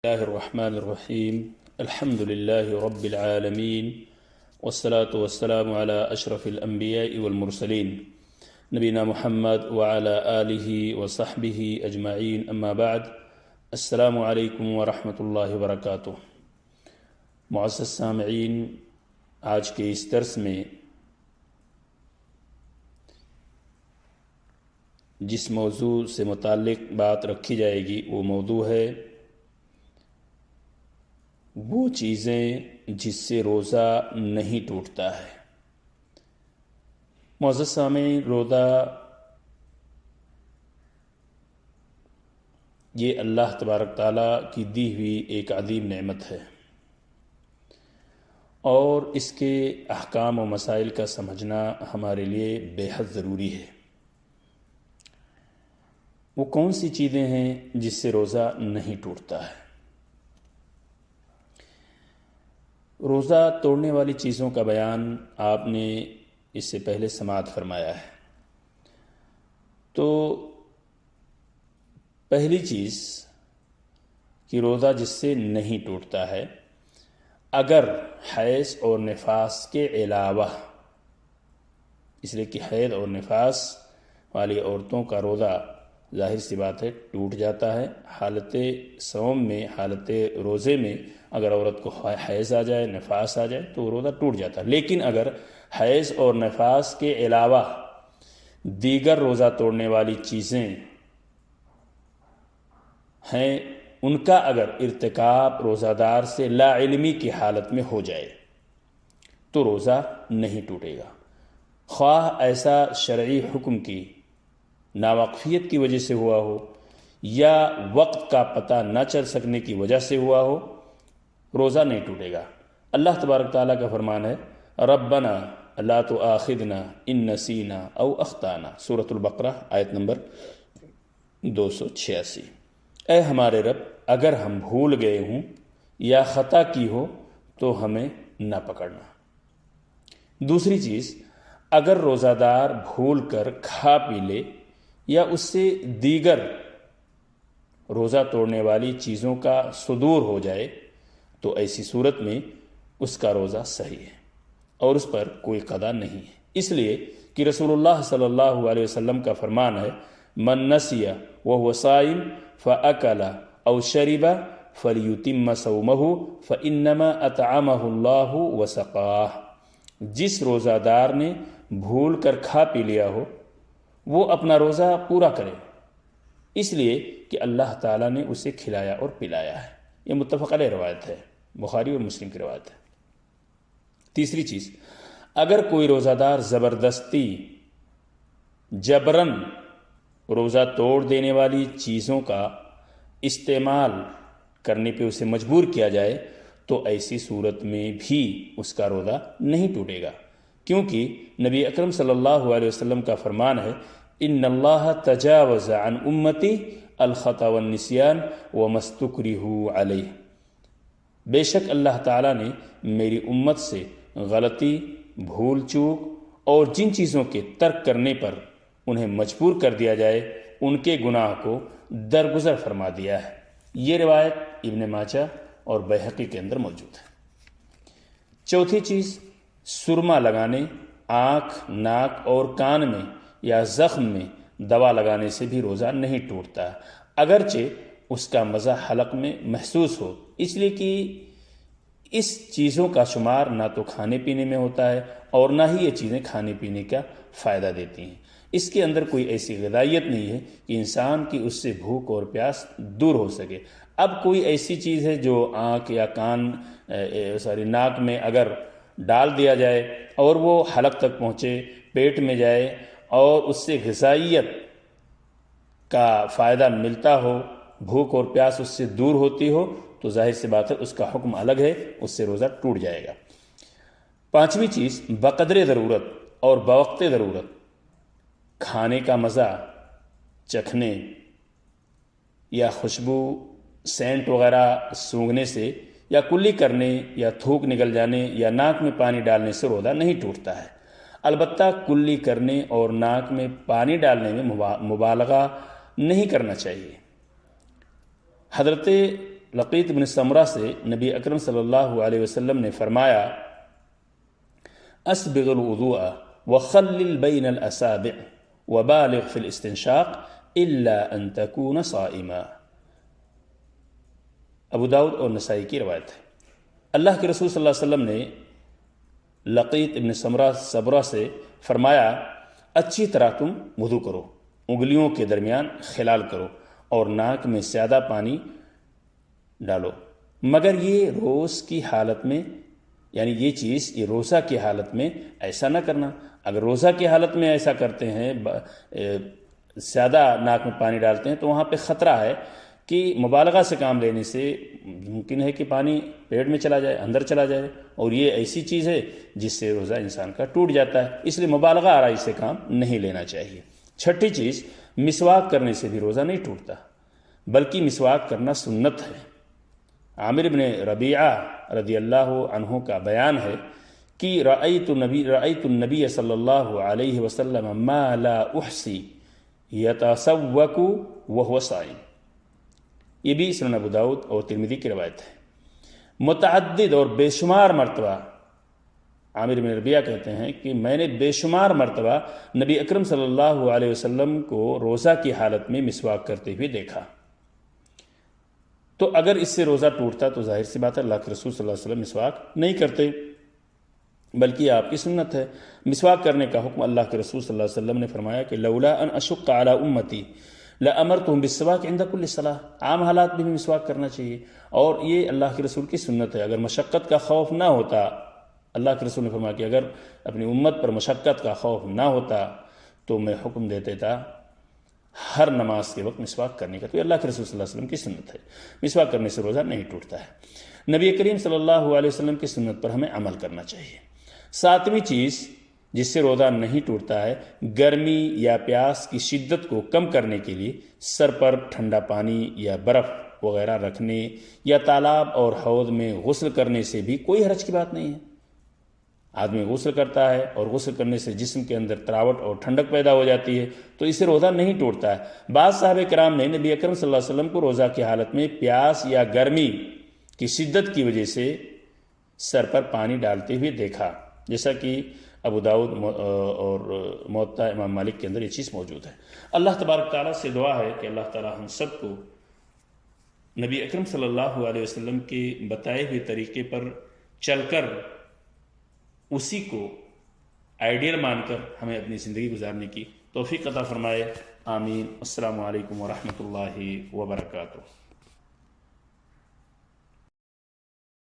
الله الرحمن الرحيم الحمد لله رب العالمين والصلاة والسلام على أشرف الأنبياء والمرسلين نبينا محمد وعلى آله وصحبه أجمعين أما بعد السلام عليكم ورحمة الله وبركاته. معزز سامعین، آج کے اس درس میں جس موضوع سے متعلق بات رکھی جائے گی وہ موضوع ہے وہ چیزیں جس سے روزہ نہیں ٹوٹتا ہے۔ معزز سامعین، روزہ یہ اللہ تبارک تعالیٰ کی دی ہوئی ایک عظیم نعمت ہے، اور اس کے احکام و مسائل کا سمجھنا ہمارے لیے بے حد ضروری ہے۔ وہ کون سی چیزیں ہیں جس سے روزہ نہیں ٹوٹتا ہے؟ روزہ توڑنے والی چیزوں کا بیان آپ نے اس سے پہلے سماعت فرمایا ہے۔ تو پہلی چیز کہ روزہ جس سے نہیں ٹوٹتا ہے، اگر حیض اور نفاس کے علاوہ، اس لیے کہ حیض اور نفاس والی عورتوں کا روزہ ظاہر سی بات ہے ٹوٹ جاتا ہے۔ حالت صوم میں، حالت روزے میں اگر عورت کو حیض آ جائے، نفاس آ جائے تو روزہ ٹوٹ جاتا ہے۔ لیکن اگر حیض اور نفاس کے علاوہ دیگر روزہ توڑنے والی چیزیں ہیں، ان کا اگر ارتکاب روزہ دار سے لا علمی کی حالت میں ہو جائے تو روزہ نہیں ٹوٹے گا، خواہ ایسا شرعی حکم کی ناواقفیت کی وجہ سے ہوا ہو یا وقت کا پتہ نہ چل سکنے کی وجہ سے ہوا ہو، روزہ نہیں ٹوٹے گا۔ اللہ تبارک تعالیٰ کا فرمان ہے، ربنا لا تؤاخذنا ان نسینا او اخطانا، سورۃ البقرہ آیت نمبر 286۔ اے ہمارے رب، اگر ہم بھول گئے ہوں یا خطا کی ہو تو ہمیں نہ پکڑنا۔ دوسری چیز، اگر روزہ دار بھول کر کھا پی لے یا اس سے دیگر روزہ توڑنے والی چیزوں کا صدور ہو جائے تو ایسی صورت میں اس کا روزہ صحیح ہے اور اس پر کوئی قضا نہیں ہے، اس لیے کہ رسول اللہ صلی اللہ علیہ وسلم کا فرمان ہے، من نسی وهو صائم فاکل او شرب فلیتم صومہ فانما اطعمہ اللہ وسقاہ۔ جس روزہ دار نے بھول کر کھا پی لیا ہو وہ اپنا روزہ پورا کرے، اس لیے کہ اللہ تعالیٰ نے اسے کھلایا اور پلایا ہے۔ یہ متفق علیہ روایت ہے، بخاری اور مسلم کی روایت ہے۔ تیسری چیز، اگر کوئی روزہ دار زبردستی جبراً روزہ توڑ دینے والی چیزوں کا استعمال کرنے پہ اسے مجبور کیا جائے تو ایسی صورت میں بھی اس کا روزہ نہیں ٹوٹے گا، کیونکہ نبی اکرم صلی اللہ علیہ وسلم کا فرمان ہے، ان اللہ تجاوز عن امتی الخطا والنسیان وما استکرہوا علیہ۔ بے شک اللہ تعالیٰ نے میری امت سے غلطی، بھول چوک اور جن چیزوں کے ترک کرنے پر انہیں مجبور کر دیا جائے ان کے گناہ کو درگزر فرما دیا ہے۔ یہ روایت ابن ماجہ اور بیہقی کے اندر موجود ہے۔ چوتھی چیز، سرما لگانے، آنکھ، ناک اور کان میں یا زخم میں دوا لگانے سے بھی روزہ نہیں ٹوٹتا، اگرچہ اس کا مزہ حلق میں محسوس ہو، اس لیے کہ اس چیزوں کا شمار نہ تو کھانے پینے میں ہوتا ہے اور نہ ہی یہ چیزیں کھانے پینے کا فائدہ دیتی ہیں۔ اس کے اندر کوئی ایسی غذائیت نہیں ہے کہ انسان کی اس سے بھوک اور پیاس دور ہو سکے۔ اب کوئی ایسی چیز ہے جو آنکھ یا ناک میں اگر ڈال دیا جائے اور وہ حلق تک پہنچے، پیٹ میں جائے اور اس سے غذائیت کا فائدہ ملتا ہو، بھوک اور پیاس اس سے دور ہوتی ہو، تو ظاہر سی بات ہے اس کا حکم الگ ہے، اس سے روزہ ٹوٹ جائے گا۔ پانچویں چیز، بقدر ضرورت اور بوقت ضرورت کھانے کا مزہ چکھنے یا خوشبو، سینٹ وغیرہ سونگھنے سے یا کلی کرنے یا تھوک نکل جانے یا ناک میں پانی ڈالنے سے روزہ نہیں ٹوٹتا ہے۔ البتہ کلی کرنے اور ناک میں پانی ڈالنے میں مبالغہ نہیں کرنا چاہیے۔ حضرت لقیط بن سمرہ سے نبی اکرم صلی اللہ علیہ وسلم نے فرمایا اسبغ الوضوء وخلل بین الاصابع وبالغ فی الاستنشاق الا ان تکون صائما۔ ابو داؤد اور نسائی کی روایت ہے۔ اللہ کے رسول صلی اللہ علیہ وسلم نے لقیط ابن سمرہ سے فرمایا اچھی طرح تم وضو کرو، انگلیوں کے درمیان خلال کرو اور ناک میں زیادہ پانی ڈالو، مگر یہ روز کی حالت میں، یعنی یہ روزہ کی حالت میں ایسا نہ کرنا۔ اگر روزہ کی حالت میں ایسا کرتے ہیں، زیادہ ناک میں پانی ڈالتے ہیں، تو وہاں پہ خطرہ ہے کہ مبالغہ سے کام لینے سے ممکن ہے کہ پانی پیٹ میں چلا جائے، اندر چلا جائے، اور یہ ایسی چیز ہے جس سے روزہ انسان کا ٹوٹ جاتا ہے، اس لیے مبالغہ آرائی سے کام نہیں لینا چاہیے۔ چھٹی چیز، مسواک کرنے سے بھی روزہ نہیں ٹوٹتا، بلکہ مسواک کرنا سنت ہے۔ عامر بن ربیعہ رضی اللہ عنہ کا بیان ہے کہ رأیت النبی صلی اللہ علیہ وسلم ما لا احصی یتسوک وہو صائم۔ یہ بھی سنن ابو داؤد اور ترمذی کی روایت ہے۔ متعدد اور بے شمار مرتبہ عامر بن ربیعہ کہتے ہیں کہ میں نے بے شمار مرتبہ نبی اکرم صلی اللہ علیہ وسلم کو روزہ کی حالت میں مسواک کرتے ہوئے دیکھا۔ تو اگر اس سے روزہ ٹوٹتا تو ظاہر سی بات ہے اللہ کے رسول صلی اللہ علیہ وسلم مسواک نہیں کرتے، بلکہ آپ کی سنت ہے۔ مسواک کرنے کا حکم اللہ کے رسول صلی اللہ علیہ وسلم نے فرمایا کہ لولا ان اشق علی امتی لامرتهم بالسواک عند کل صلاۃ، عام حالات میں بھی مسواک کرنا چاہیے، اور یہ اللہ کے رسول کی سنت ہے۔ اگر مشقت کا خوف نہ ہوتا، اللہ کے رسول نے فرمایا کہ اگر اپنی امت پر مشقت کا خوف نہ ہوتا تو میں حکم دیتے تھا ہر نماز کے وقت مسواک کرنے کا۔ تو یہ اللہ کے رسول صلی اللہ علیہ وسلم کی سنت ہے، مسواک کرنے سے روزہ نہیں ٹوٹتا ہے۔ نبی کریم صلی اللہ علیہ وسلم کی سنت پر ہمیں عمل کرنا چاہیے۔ ساتویں چیز جس سے روزہ نہیں ٹوٹتا ہے، گرمی یا پیاس کی شدت کو کم کرنے کے لیے سر پر ٹھنڈا پانی یا برف وغیرہ رکھنے یا تالاب اور حوض میں غسل کرنے سے بھی کوئی حرج کی بات نہیں ہے۔ آدمی غسل کرتا ہے اور غسل کرنے سے جسم کے اندر تراوٹ اور ٹھنڈک پیدا ہو جاتی ہے، تو اس سے روزہ نہیں ٹوٹتا ہے۔ بعض صحابہ کرام نے نبی اکرم صلی اللہ علیہ وسلم کو روزہ کی حالت میں پیاس یا گرمی کی شدت کی وجہ سے سر پر پانی ڈالتے ہوئے دیکھا، جیسا کہ ابو داؤد اور موطا امام مالک کے اندر یہ چیز موجود ہے۔ اللہ تبارک تعالیٰ سے دعا ہے کہ اللہ تعالیٰ ہم سب کو نبی اکرم صلی اللہ علیہ وسلم کے بتائے ہوئے طریقے پر چل کر اسی کو آئیڈیل مان کر ہمیں اپنی زندگی گزارنے کی توفیق عطا فرمائے۔ آمین۔ السلام علیکم ورحمۃ اللہ وبرکاتہ۔